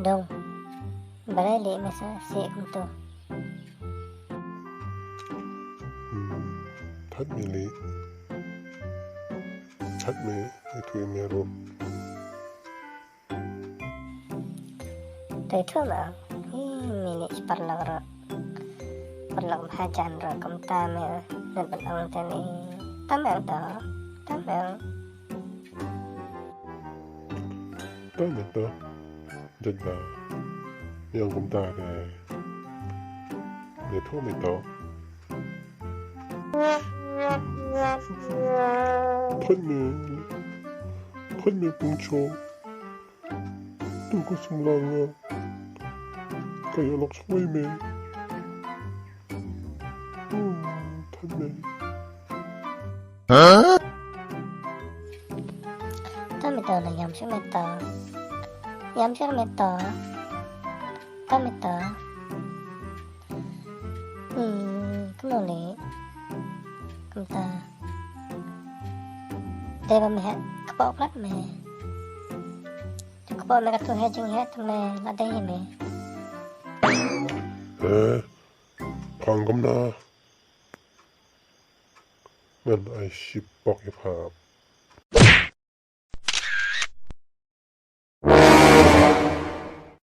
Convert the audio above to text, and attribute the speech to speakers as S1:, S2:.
S1: Dong, balik masa si kum tu.
S2: Thật mê lý Thật mê Tui mê rô
S1: Tu itu mah, ini parlag hajan ro kum tamel dan benang tani tamel dah tamel.
S2: Ta mê ta Jad ba Yang kum ta de Mê thô mê ta Thật mê bung chô Tu có sung lang à Kaya lok suay mê Thật mê
S1: Ta mê ta là yam shu mê ta. Yam shu mê ta. Ta mê ta. Kum li kum ta. Deva mê kapok plat mê. Kapok mê katu hejing het mê ladai mê.
S2: Pang gom na Man ai ship bok yap hap